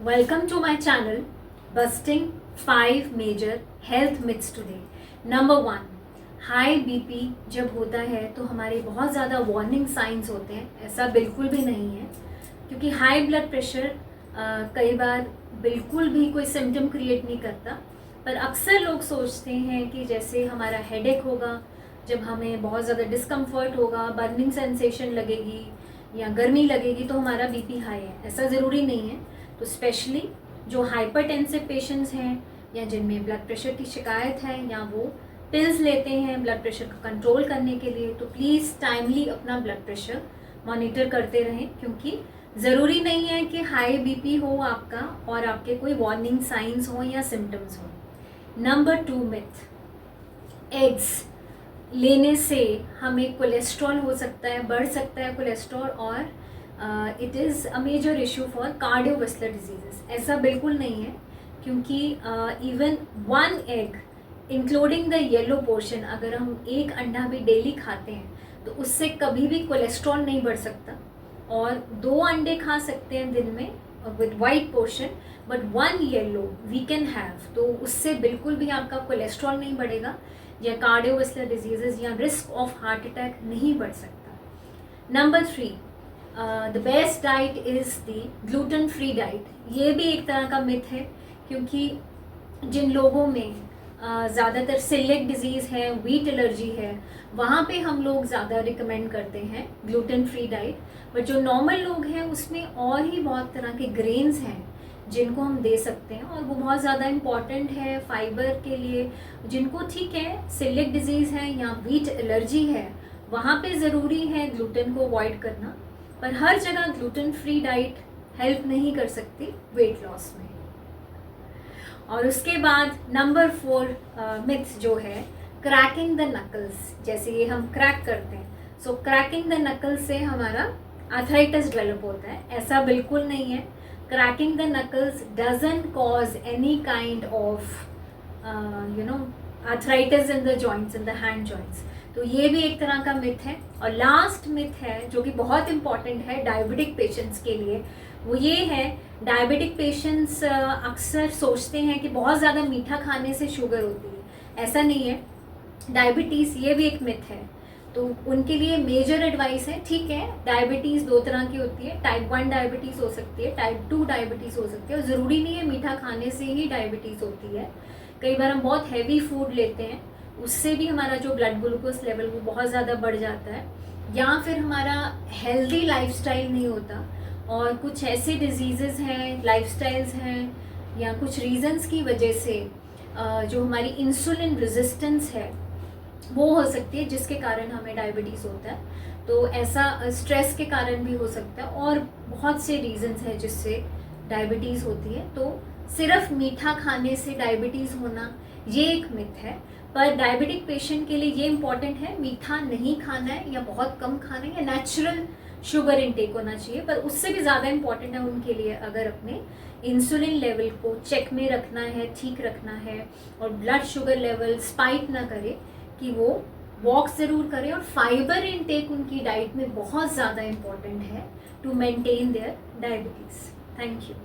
Welcome to my channel, Busting 5 Major Health Myths today. Number 1, high BP जब होता है तो हमारे बहुत ज़्यादा वार्निंग साइंस होते हैं. ऐसा बिल्कुल भी नहीं है, क्योंकि हाई ब्लड प्रेशर कई बार बिल्कुल भी कोई सिम्टम क्रिएट नहीं करता. पर अक्सर लोग सोचते हैं कि जैसे हमारा हेडेक होगा, जब हमें बहुत ज़्यादा डिस्कम्फर्ट होगा, बर्निंग सेंसेशन लगेगी या गर्मी लगेगी तो हमारा बीपी हाई है. ऐसा ज़रूरी नहीं है. तो स्पेशली जो हाइपरटेंसिव पेशेंट्स हैं या जिनमें ब्लड प्रेशर की शिकायत है या वो पिल्स लेते हैं ब्लड प्रेशर को कंट्रोल करने के लिए, तो प्लीज़ टाइमली अपना ब्लड प्रेशर मॉनिटर करते रहें, क्योंकि ज़रूरी नहीं है कि हाई बीपी हो आपका और आपके कोई वार्निंग साइंस हो या सिम्टम्स हो. नंबर 2 मिथ, एग्स लेने से हमें कोलेस्ट्रॉल हो सकता है, बढ़ सकता है कोलेस्ट्रॉल, और it is a major issue for cardiovascular diseases. ऐसा बिल्कुल नहीं है, क्योंकि even 1 egg including the yellow portion, अगर हम एक अंडा भी डेली खाते हैं तो उससे कभी भी कोलेस्ट्रॉल नहीं बढ़ सकता. और 2 अंडे खा सकते हैं दिन में with white portion, but 1 yellow we can have, तो उससे बिल्कुल भी आपका कोलेस्ट्रॉल नहीं बढ़ेगा या कार्डियोवैस्कुलर डिजीजेस या रिस्क ऑफ हार्ट अटैक नहीं बढ़ सकता. Number 3, the best diet is the gluten free diet. ये भी एक तरह का मिथ है, क्योंकि जिन लोगों में ज़्यादातर सेलिक डिजीज़ है, व्हीट एलर्जी है, वहाँ पे हम लोग ज़्यादा रिकमेंड करते हैं ग्लूटेन फ्री डाइट. बट जो नॉर्मल लोग हैं उसमें और ही बहुत तरह के ग्रेन्स हैं जिनको हम दे सकते हैं, और वो बहुत ज़्यादा इम्पॉर्टेंट है फाइबर के लिए. जिनको ठीक है सेलिक डिजीज़ है या व्हीट एलर्जी है, वहाँ पे ज़रूरी है ग्लूटेन को अवॉइड करना, पर हर जगह ग्लूटेन फ्री डाइट हेल्प नहीं कर सकती वेट लॉस में. और उसके बाद नंबर 4 मिथ जो है, क्रैकिंग द नकल्स. जैसे ये हम क्रैक करते हैं, सो क्रैकिंग द नकल्स से हमारा आर्थराइटिस डेवलप होता है. ऐसा बिल्कुल नहीं है. Cracking the knuckles doesn't cause any kind of arthritis in the joints, in the hand joints. तो ये भी एक तरह का मिथ है. और लास्ट मिथ है जो कि बहुत इंपॉर्टेंट है डायबिटिक पेशेंट्स के लिए, वो ये है, डायबिटिक पेशेंट्स अक्सर सोचते हैं कि बहुत ज़्यादा मीठा खाने से शुगर होती है. ऐसा नहीं है. डायबिटीज़ ये भी एक मिथ है, तो उनके लिए मेजर एडवाइस है, ठीक है डायबिटीज़ 2 तरह की होती है. टाइप 1 डायबिटीज़ हो सकती है, टाइप 2 डायबिटीज़ हो सकती है, और ज़रूरी नहीं है मीठा खाने से ही डायबिटीज़ होती है. कई बार हम बहुत हैवी फूड लेते हैं, उससे भी हमारा जो ब्लड ग्लूकोज लेवल वो बहुत ज़्यादा बढ़ जाता है, या फिर हमारा हेल्दी लाइफस्टाइल नहीं होता और कुछ ऐसे डिजीज़ेस हैं, लाइफस्टाइल्स हैं, या कुछ रीजंस की वजह से जो हमारी इंसुलिन रेजिस्टेंस है वो हो सकती है, जिसके कारण हमें डायबिटीज़ होता है. तो ऐसा स्ट्रेस के कारण भी हो सकता है, और बहुत से रीजंस हैं जिससे डायबिटीज़ होती है. तो सिर्फ मीठा खाने से डायबिटीज़ होना ये एक मिथ है. पर डायबिटिक पेशेंट के लिए ये इम्पॉर्टेंट है, मीठा नहीं खाना है या बहुत कम खाना है, या नेचुरल शुगर इनटेक होना चाहिए. पर उससे भी ज़्यादा इम्पॉर्टेंट है उनके लिए अगर अपने इंसुलिन लेवल को चेक में रखना है, ठीक रखना है, और ब्लड शुगर लेवल स्पाइक ना करे, कि वो वॉक ज़रूर करें. और फाइबर इनटेक उनकी डाइट में बहुत ज़्यादा इम्पॉर्टेंट है to maintain their diabetes. Thank you.